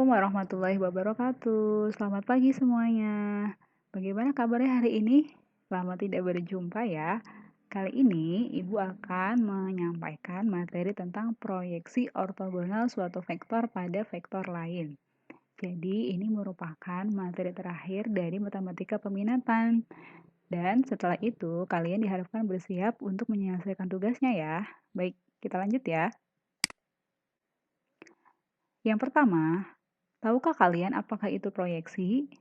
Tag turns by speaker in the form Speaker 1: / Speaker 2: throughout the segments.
Speaker 1: Assalamualaikum warahmatullahi wabarakatuh. Selamat pagi semuanya. Bagaimana kabarnya hari ini? Lama tidak berjumpa ya. Kali ini Ibu akan menyampaikan materi tentang proyeksi ortogonal suatu vektor pada vektor lain. Jadi ini merupakan materi terakhir dari matematika peminatan. Dan setelah itu kalian diharapkan bersiap untuk menyelesaikan tugasnya ya. Baik, kita lanjut ya. Yang pertama, tahukah kalian apakah itu proyeksi?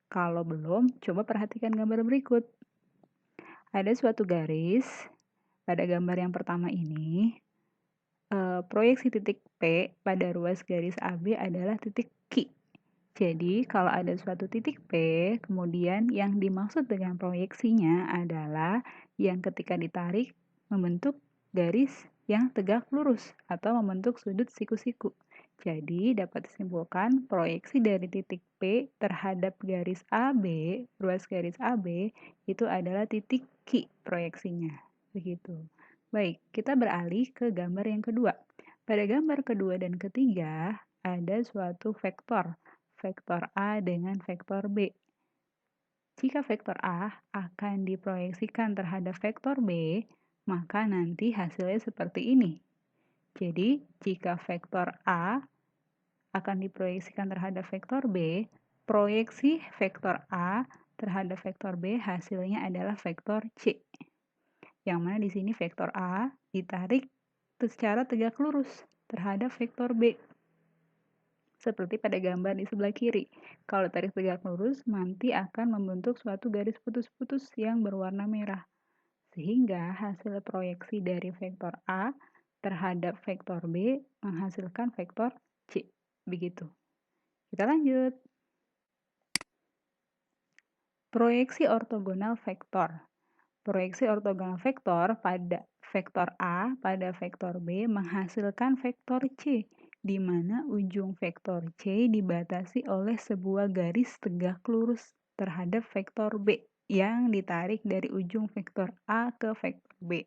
Speaker 1: Kalau belum, coba perhatikan gambar berikut. Ada suatu garis, pada gambar yang pertama ini, proyeksi titik P pada ruas garis AB adalah titik Q. Jadi, kalau ada suatu titik P, kemudian yang dimaksud dengan proyeksinya adalah yang ketika ditarik membentuk garis yang tegak lurus atau membentuk sudut siku-siku. Jadi, dapat disimpulkan proyeksi dari titik P terhadap garis AB, ruas garis AB, itu adalah titik Q proyeksinya. Begitu. Baik, kita beralih ke gambar yang kedua. Pada gambar kedua dan ketiga, ada suatu vektor A dengan vektor B. Jika vektor A akan diproyeksikan terhadap vektor B, maka nanti hasilnya seperti ini. Jadi, jika vektor A akan diproyeksikan terhadap vektor B, proyeksi vektor A terhadap vektor B hasilnya adalah vektor C. Yang mana di sini vektor A ditarik secara tegak lurus terhadap vektor B. Seperti pada gambar di sebelah kiri. Kalau tarik tegak lurus, nanti akan membentuk suatu garis putus-putus yang berwarna merah. Sehingga hasil proyeksi dari vektor A terhadap vektor B menghasilkan vektor C. Begitu. Kita lanjut. Proyeksi ortogonal vektor. Proyeksi ortogonal vektor pada vektor A pada vektor B menghasilkan vektor C, di mana ujung vektor C dibatasi oleh sebuah garis tegak lurus terhadap vektor B yang ditarik dari ujung vektor A ke vektor B.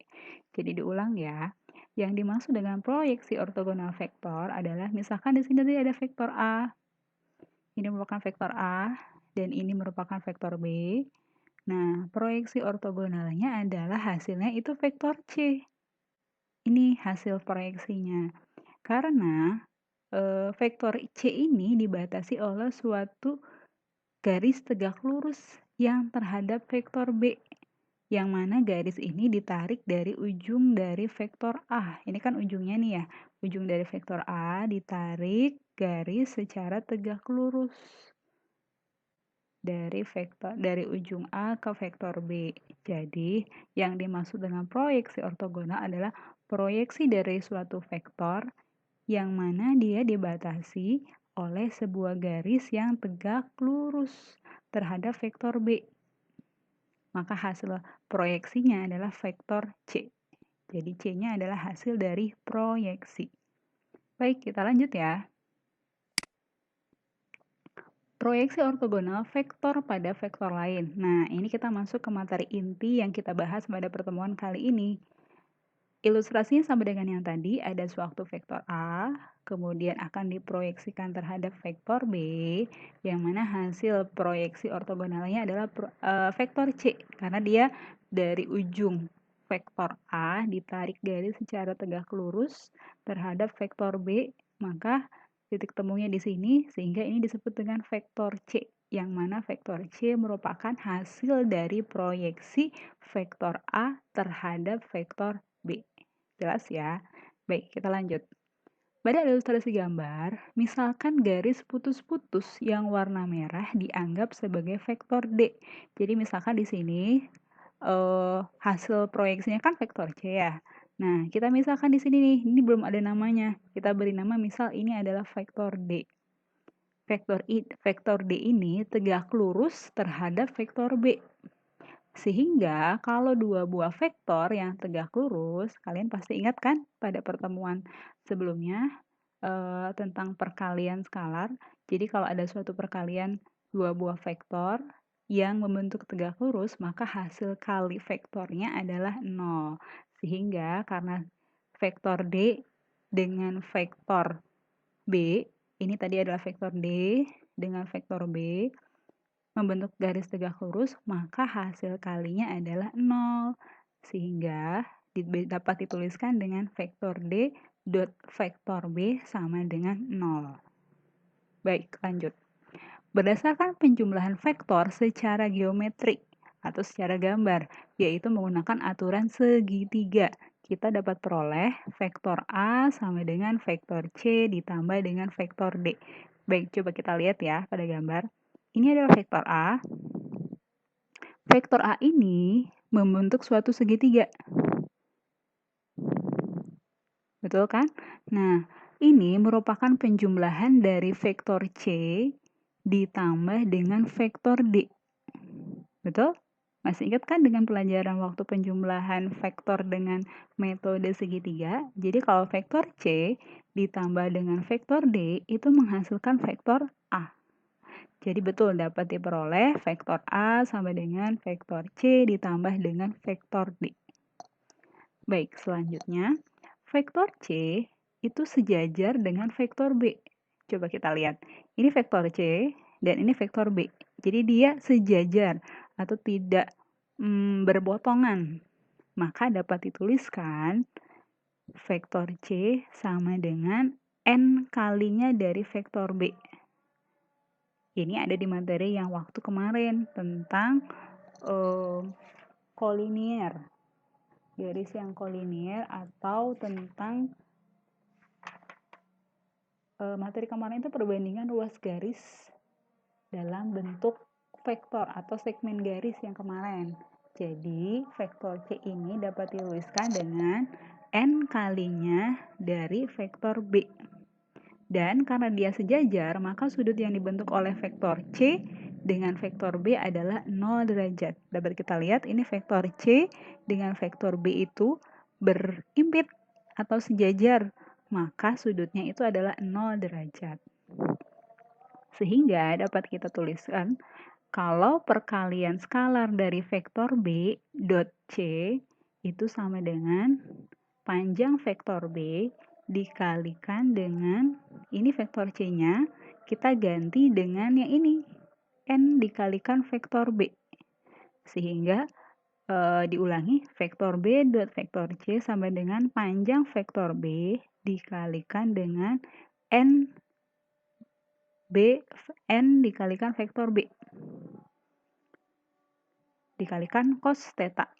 Speaker 1: Jadi diulang ya. Yang dimaksud dengan proyeksi ortogonal vektor adalah misalkan di sini tadi ada vektor A. Ini merupakan vektor A dan ini merupakan vektor B. Nah, proyeksi ortogonalnya adalah hasilnya itu vektor C. Ini hasil proyeksinya. Karena vektor C ini dibatasi oleh suatu garis tegak lurus yang terhadap vektor B. Yang mana garis ini ditarik dari ujung dari vektor A. Ini kan ujungnya nih ya. Ujung dari vektor A ditarik garis secara tegak lurus dari ujung A ke vektor B. Jadi, yang dimaksud dengan proyeksi ortogonal adalah proyeksi dari suatu vektor yang mana dia dibatasi oleh sebuah garis yang tegak lurus terhadap vektor B. Maka hasil proyeksinya adalah vektor C. Jadi, C-nya adalah hasil dari proyeksi. Baik, kita lanjut ya. Proyeksi ortogonal vektor pada vektor lain. Nah, ini kita masuk ke materi inti yang kita bahas pada pertemuan kali ini. Ilustrasinya sama dengan yang tadi, ada suatu vektor A, kemudian akan diproyeksikan terhadap vektor B, yang mana hasil proyeksi ortogonalnya adalah vektor C, karena dia dari ujung vektor A ditarik garis secara tegak lurus terhadap vektor B, maka titik temunya di sini, sehingga ini disebut dengan vektor C, yang mana vektor C merupakan hasil dari proyeksi vektor A terhadap vektor B. Jelas ya? Baik, kita lanjut. Pada ilustrasi gambar, misalkan garis putus-putus yang warna merah dianggap sebagai vektor D. Jadi misalkan di sini hasil proyeksinya kan vektor C ya. Nah, kita misalkan di sini nih, ini belum ada namanya. Kita beri nama misal ini adalah vektor D. Vektor D ini tegak lurus terhadap vektor B. Sehingga kalau dua buah vektor yang tegak lurus, kalian pasti ingat kan pada pertemuan sebelumnya tentang perkalian skalar. Jadi kalau ada suatu perkalian dua buah vektor yang membentuk tegak lurus, maka hasil kali vektornya adalah 0. Sehingga karena vektor D dengan vektor B Ini tadi adalah vektor D dengan vektor B membentuk garis tegak lurus, maka hasil kalinya adalah 0. Sehingga dapat dituliskan dengan vektor D dot vektor B sama dengan 0. Baik, lanjut. Berdasarkan penjumlahan vektor secara geometrik atau secara gambar, yaitu menggunakan aturan segitiga, kita dapat peroleh vektor A sama dengan vektor C ditambah dengan vektor D. Baik, coba kita lihat ya pada gambar. Ini adalah vektor A. Vektor A ini membentuk suatu segitiga. Betul kan? Nah, ini merupakan penjumlahan dari vektor C ditambah dengan vektor D. Betul? Masih ingat kan dengan pelajaran waktu penjumlahan vektor dengan metode segitiga? Jadi kalau vektor C ditambah dengan vektor D itu menghasilkan vektor A. Jadi betul dapat diperoleh vektor A sama dengan vektor C ditambah dengan vektor D. Baik, selanjutnya vektor C itu sejajar dengan vektor B. Coba kita lihat. Ini vektor C dan ini vektor B. Jadi dia sejajar atau tidak berbotongan. Maka dapat dituliskan vektor C sama dengan N kalinya dari vektor B. Ini ada di materi yang waktu kemarin tentang kolinier. Garis yang kolinier atau tentang materi kemarin itu perbandingan ruas garis dalam bentuk vektor atau segmen garis yang kemarin. Jadi, vektor C ini dapat dituliskan dengan N kalinya dari vektor B. Dan karena dia sejajar, maka sudut yang dibentuk oleh vektor C dengan vektor B adalah 0 derajat. Dapat kita lihat ini vektor C dengan vektor B itu berimpit atau sejajar, maka sudutnya itu adalah 0 derajat. Sehingga dapat kita tuliskan kalau perkalian skalar dari vektor B dot C itu sama dengan panjang vektor B dikalikan dengan ini vektor C-nya, kita ganti dengan yang ini, N dikalikan vektor B. Sehingga diulangi, vektor B dot vektor C sama dengan panjang vektor B dikalikan dengan N dikalikan vektor B dikalikan cos theta.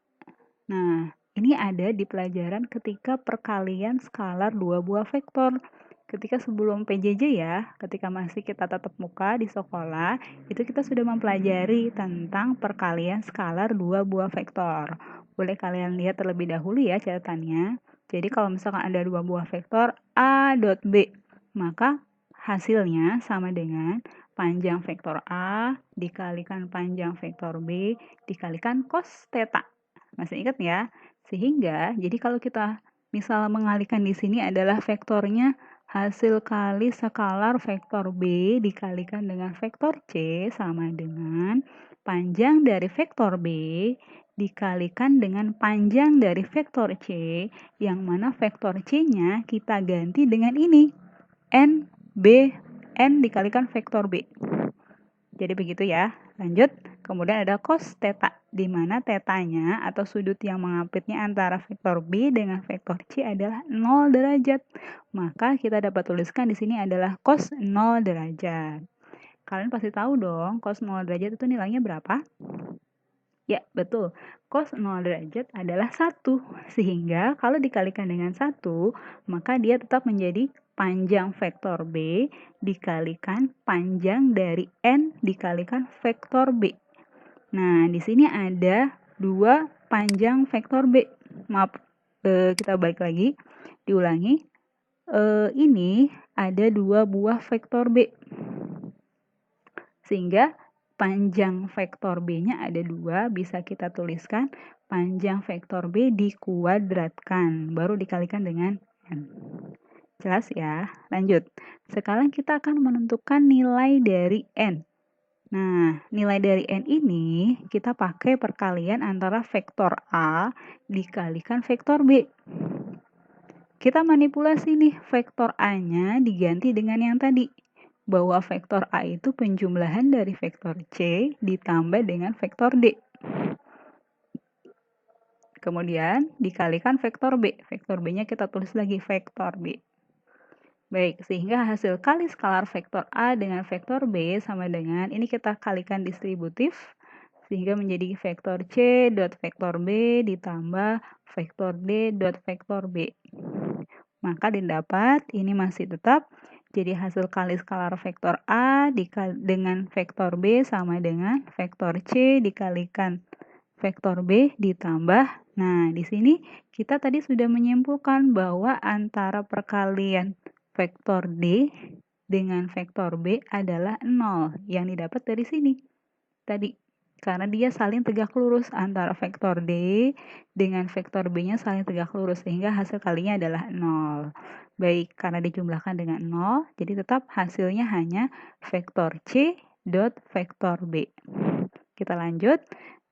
Speaker 1: Nah, ini ada di pelajaran ketika perkalian skalar dua buah vektor. Ketika sebelum PJJ ya, ketika masih kita tatap muka di sekolah, itu kita sudah mempelajari tentang perkalian skalar dua buah vektor. Boleh kalian lihat terlebih dahulu ya catatannya. Jadi kalau misalkan ada dua buah vektor A dot B, maka hasilnya sama dengan panjang vektor A dikalikan panjang vektor B dikalikan cos theta. Masih ingat ya? Sehingga, jadi kalau kita misal mengalihkan di sini adalah vektornya hasil kali skalar vektor B dikalikan dengan vektor C sama dengan panjang dari vektor B dikalikan dengan panjang dari vektor C, yang mana vektor C-nya kita ganti dengan ini, N dikalikan vektor B. Jadi begitu ya. Lanjut, kemudian ada cos theta, di mana tetanya atau sudut yang mengapitnya antara vektor B dengan vektor C adalah 0 derajat. Maka kita dapat tuliskan di sini adalah cos 0 derajat. Kalian pasti tahu dong, cos 0 derajat itu nilainya berapa? Ya, betul. Cos 0 derajat adalah 1. Sehingga kalau dikalikan dengan 1, maka dia tetap menjadi panjang vektor B dikalikan panjang dari N dikalikan vektor B. Nah, di sini ada dua panjang vektor B. Maaf, kita balik lagi. Diulangi. Ini ada dua buah vektor B. Sehingga panjang vektor B-nya ada 2, bisa kita tuliskan panjang vektor B dikuadratkan, baru dikalikan dengan N. Jelas ya? Lanjut. Sekarang kita akan menentukan nilai dari N. Nah, nilai dari N ini kita pakai perkalian antara vektor A dikalikan vektor B. Kita manipulasi nih, vektor A-nya diganti dengan yang tadi. bahwa vektor A itu penjumlahan dari vektor C ditambah dengan vektor D. Kemudian dikalikan vektor B. Vektor B-nya kita tulis lagi vektor B. Baik, sehingga hasil kali skalar vektor A dengan vektor B sama dengan, ini kita kalikan distributif, sehingga menjadi vektor C dot vektor B ditambah vektor D dot vektor B. Maka didapat, ini masih tetap, jadi hasil kali skalar vektor A dengan vektor B sama dengan vektor C dikalikan vektor B ditambah. Nah, di sini kita tadi sudah menyimpulkan bahwa antara perkalian vektor D dengan vektor B adalah 0 yang didapat dari sini tadi. Karena dia saling tegak lurus antara vektor D dengan vektor B-nya saling tegak lurus sehingga hasil kalinya adalah 0. Baik, karena dijumlahkan dengan 0, jadi tetap hasilnya hanya vektor C dot vektor B. Kita lanjut.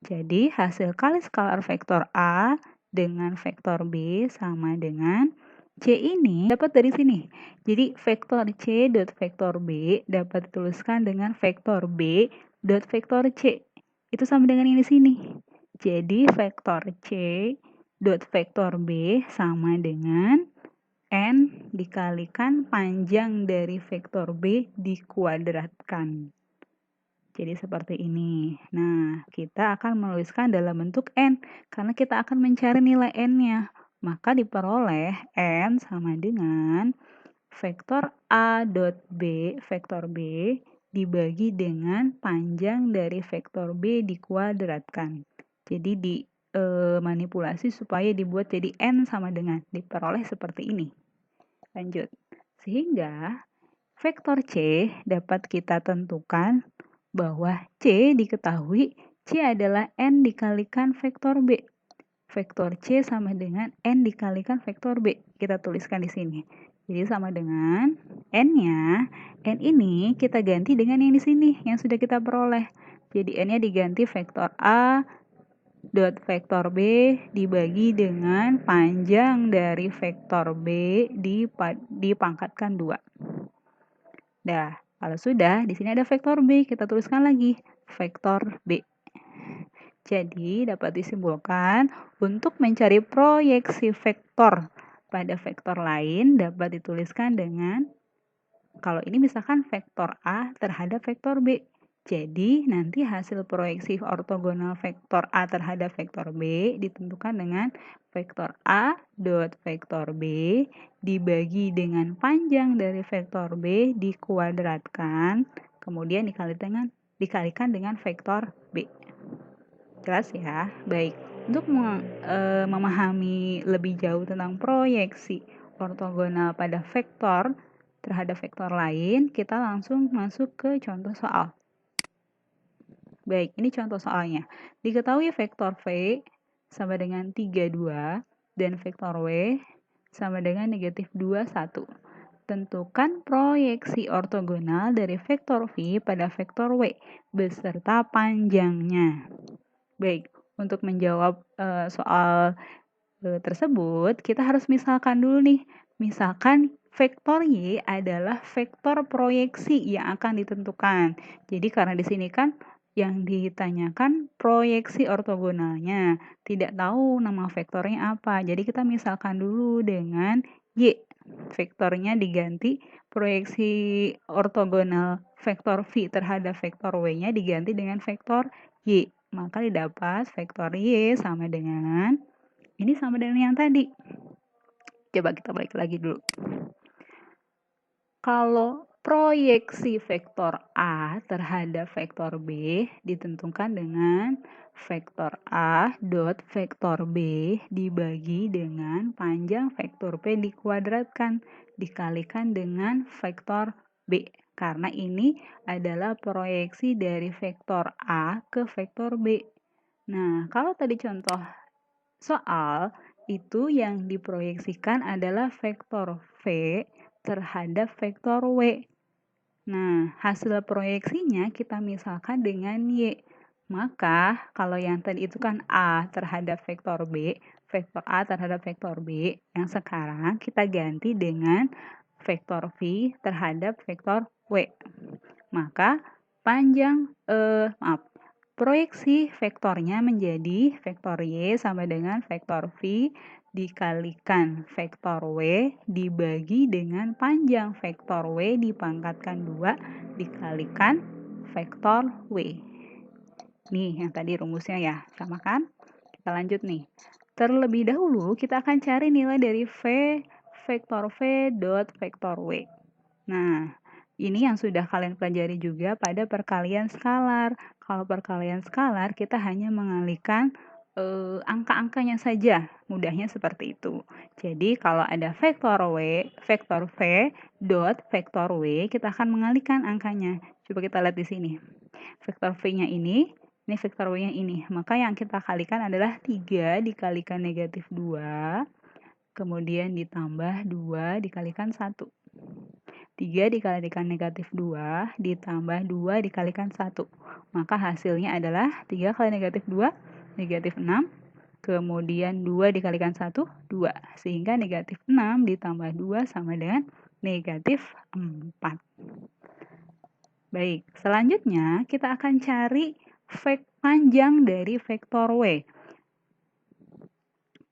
Speaker 1: Jadi hasil kali skalar vektor A dengan vektor B sama dengan C ini dapat dari sini. Jadi vektor C dot vektor B dapat dituliskan dengan vektor B dot vektor C. Itu sama dengan ini sini. Jadi vektor C dot vektor B sama dengan N dikalikan panjang dari vektor B dikuadratkan. Jadi seperti ini. Nah, kita akan menuliskan dalam bentuk N, karena kita akan mencari nilai N-nya. Maka diperoleh N sama dengan vektor A dot B, vektor B, dibagi dengan panjang dari vektor B dikuadratkan. Jadi dimanipulasi supaya dibuat jadi N sama dengan, diperoleh seperti ini. Lanjut. Sehingga vektor C dapat kita tentukan bahwa C diketahui C adalah N dikalikan vektor B. Vektor C sama dengan N dikalikan vektor B. Kita tuliskan di sini. Jadi sama dengan N-nya, N ini kita ganti dengan yang di sini, yang sudah kita peroleh. Jadi N-nya diganti vektor A dot vektor B dibagi dengan panjang dari vektor B dipangkatkan 2. Dah. Kalau sudah, di sini ada vektor B, kita tuliskan lagi vektor B. Jadi, dapat disimpulkan untuk mencari proyeksi vektor pada vektor lain dapat dituliskan dengan, kalau ini misalkan vektor A terhadap vektor B. Jadi, nanti hasil proyeksi ortogonal vektor A terhadap vektor B ditentukan dengan vektor A dot vektor B dibagi dengan panjang dari vektor B dikuadratkan, kemudian dikalikan dengan vektor B. Jelas ya? Baik, untuk memahami lebih jauh tentang proyeksi ortogonal pada vektor terhadap vektor lain, kita langsung masuk ke contoh soal. Baik, ini contoh soalnya. Diketahui vektor V sama dengan 32 dan vektor W sama dengan negatif 21. Tentukan proyeksi ortogonal dari vektor V pada vektor W beserta panjangnya. Baik, untuk menjawab soal tersebut, kita harus misalkan dulu nih. Misalkan vektor Y adalah vektor proyeksi yang akan ditentukan. Jadi karena di sini kan yang ditanyakan proyeksi ortogonalnya, tidak tahu nama vektornya apa. Jadi kita misalkan dulu dengan Y. Vektornya diganti proyeksi ortogonal vektor V terhadap vektor W-nya diganti dengan vektor Y. Maka didapat vektor Y sama dengan, ini sama dengan yang tadi. Coba kita balik lagi dulu. Kalau proyeksi vektor A terhadap vektor B ditentukan dengan vektor A dot vektor B dibagi dengan panjang vektor P dikuadratkan dikalikan dengan vektor B. Karena ini adalah proyeksi dari vektor A ke vektor B. Nah, kalau tadi contoh soal itu yang diproyeksikan adalah vektor V terhadap vektor W. Nah, hasil proyeksinya kita misalkan dengan Y. Maka, kalau yang tadi itu kan A terhadap vektor B, vektor A terhadap vektor B, yang sekarang kita ganti dengan vektor V terhadap vektor W. Maka proyeksi vektornya menjadi vektor Y sama dengan vektor V dikalikan vektor W dibagi dengan panjang vektor W dipangkatkan 2 dikalikan vektor W. Nih yang tadi rumusnya ya, sama kan? Kita lanjut nih. Terlebih dahulu kita akan cari nilai dari vektor V dot vektor W. Nah, ini yang sudah kalian pelajari juga pada perkalian skalar. Kalau perkalian skalar kita hanya mengalihkan angka-angkanya saja, mudahnya seperti itu. Jadi kalau ada vektor V dot vektor W, kita akan mengalihkan angkanya. Coba kita lihat di sini. Vektor V-nya ini vektor W-nya ini. Maka yang kita kalikan adalah 3 dikalikan negatif 2, kemudian ditambah 2 dikalikan 1. 3 dikalikan negatif 2 ditambah 2 dikalikan 1. Maka hasilnya adalah 3 kali negatif 2, negatif 6. Kemudian 2 dikalikan 1, 2. Sehingga negatif 6 ditambah 2 sama dengan negatif 4. Baik, selanjutnya kita akan cari panjang dari vektor W.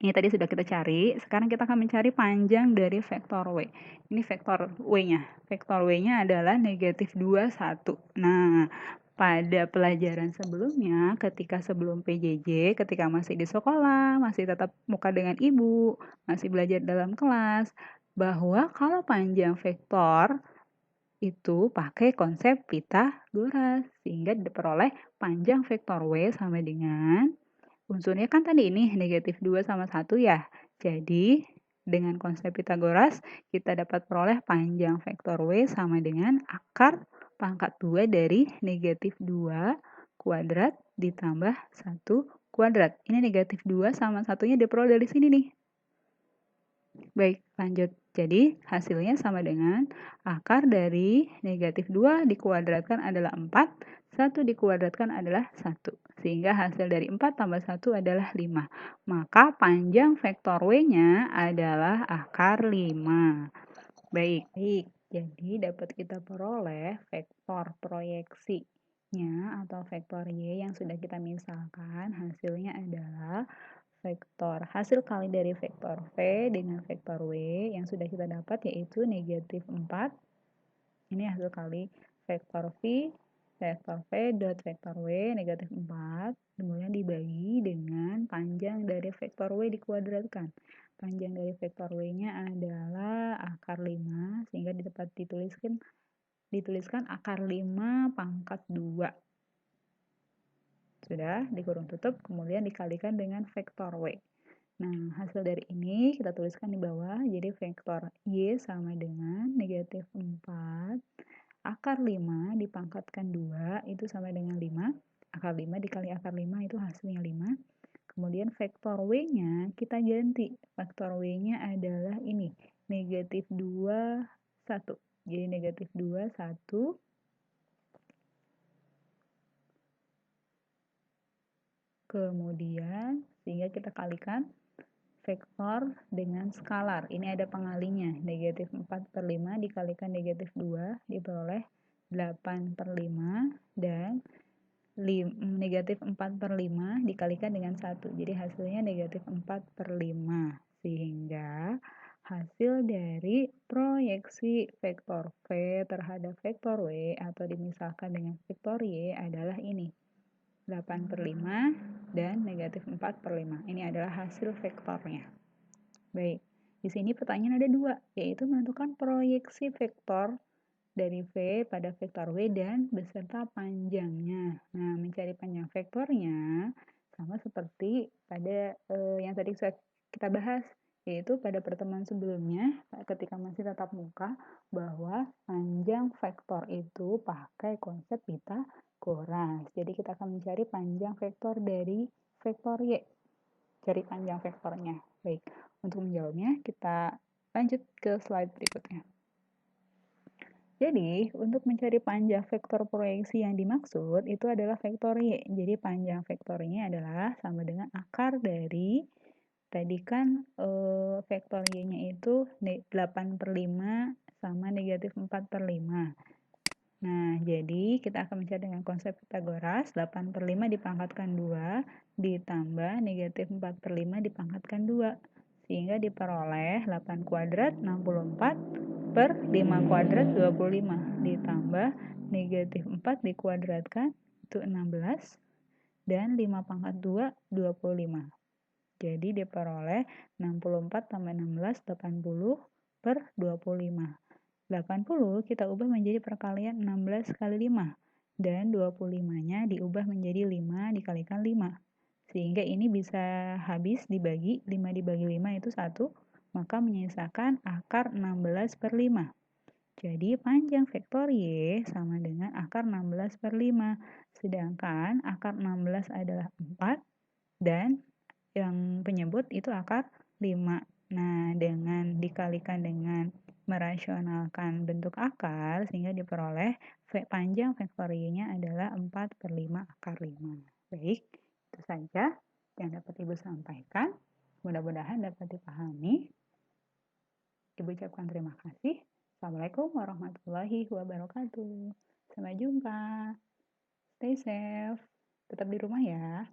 Speaker 1: Ini tadi sudah kita cari, sekarang kita akan mencari panjang dari vektor W. Ini vektor W-nya. Vektor W-nya adalah negatif 2, 1. Nah, pada pelajaran sebelumnya, ketika sebelum PJJ, ketika masih di sekolah, masih tetap muka dengan ibu, masih belajar dalam kelas, bahwa kalau panjang vektor itu pakai konsep Pythagoras, sehingga diperoleh panjang vektor W sama dengan unsurnya kan tadi ini negatif 2 sama 1 ya. Jadi dengan konsep Pythagoras kita dapat peroleh panjang vektor W sama dengan akar pangkat 2 dari negatif 2 kuadrat ditambah 1 kuadrat. Ini negatif 2 sama satunya diperoleh dari sini nih. Baik, lanjut. Jadi hasilnya sama dengan akar dari negatif 2 dikuadratkan adalah 4, 1 dikuadratkan adalah 1. Sehingga hasil dari 4 tambah 1 adalah 5. Maka panjang vektor W-nya adalah akar 5. Baik. Jadi dapat kita peroleh vektor proyeksinya atau vektor Y yang sudah kita misalkan. Hasilnya adalah vektor hasil kali dari vektor V dengan vektor W yang sudah kita dapat yaitu negatif 4. Ini hasil kali vektor vektor V dot vektor W negatif 4. Kemudian dibagi dengan panjang dari vektor W dikuadratkan. Panjang dari vektor W-nya adalah akar 5 sehingga dapat dituliskan akar 5 pangkat 2. Sudah dikurung tutup, kemudian dikalikan dengan vektor W. Nah, hasil dari ini kita tuliskan di bawah. Jadi vektor Y sama dengan negatif 4. Akar 5 dipangkatkan 2, itu sama dengan 5. Akar 5 dikali akar 5 itu hasilnya 5. Kemudian vektor W-nya kita ganti. Vektor W-nya adalah ini, negatif 2, 1. Jadi negatif 2, 1. Kemudian sehingga kita kalikan vektor dengan skalar. Ini ada pengalinya. Negatif 4/5 dikalikan negatif 2 diperoleh 8/5 dan negatif 4/5 dikalikan dengan 1. Jadi hasilnya negatif 4/5. Sehingga hasil dari proyeksi vektor V terhadap vektor W atau dimisalkan dengan vektor Y adalah ini. 8/5 dan negatif 4/5. Ini adalah hasil vektornya. Baik, di sini pertanyaan ada 2, yaitu menentukan proyeksi vektor dari V pada vektor W dan beserta panjangnya. Nah, mencari panjang vektornya sama seperti pada yang tadi kita bahas, yaitu pada pertemuan sebelumnya ketika masih tatap muka bahwa panjang vektor itu pakai konsep Pythagoras. Jadi kita akan mencari panjang vektor dari vektor Y. Cari panjang vektornya. Baik, untuk menjawabnya kita lanjut ke slide berikutnya. Jadi, untuk mencari panjang vektor proyeksi yang dimaksud itu adalah vektor Y. Jadi, panjang vektornya adalah sama dengan akar dari tadi kan vektor Y-nya itu 8/5 sama negatif 4/5. Nah, jadi kita akan mencari dengan konsep Pitagoras, 8/5 dipangkatkan 2 ditambah negatif 4/5 dipangkatkan 2. Sehingga diperoleh 8 kuadrat 64 per 5 kuadrat 25 ditambah negatif 4 dikuadratkan itu 16 dan 5 pangkat 2 25. Jadi diperoleh 64 tambah 16 80 per 25. 80 kita ubah menjadi perkalian 16 kali 5 dan 25-nya diubah menjadi 5 dikalikan 5. Sehingga ini bisa habis dibagi, 5 dibagi 5 itu 1, maka menyisakan akar 16/5. Jadi panjang vektor Y sama dengan akar 16/5. Sedangkan akar 16 adalah 4 dan yang penyebut itu akar 5. Nah, dengan dikalikan dengan merasionalkan bentuk akar sehingga diperoleh panjang vektor Y-nya adalah 4/5 akar 5. Baik, itu saja yang dapat Ibu sampaikan. Mudah-mudahan dapat dipahami. Ibu ucapkan terima kasih. Assalamualaikum warahmatullahi wabarakatuh. Sampai jumpa. Stay safe. Tetap di rumah ya.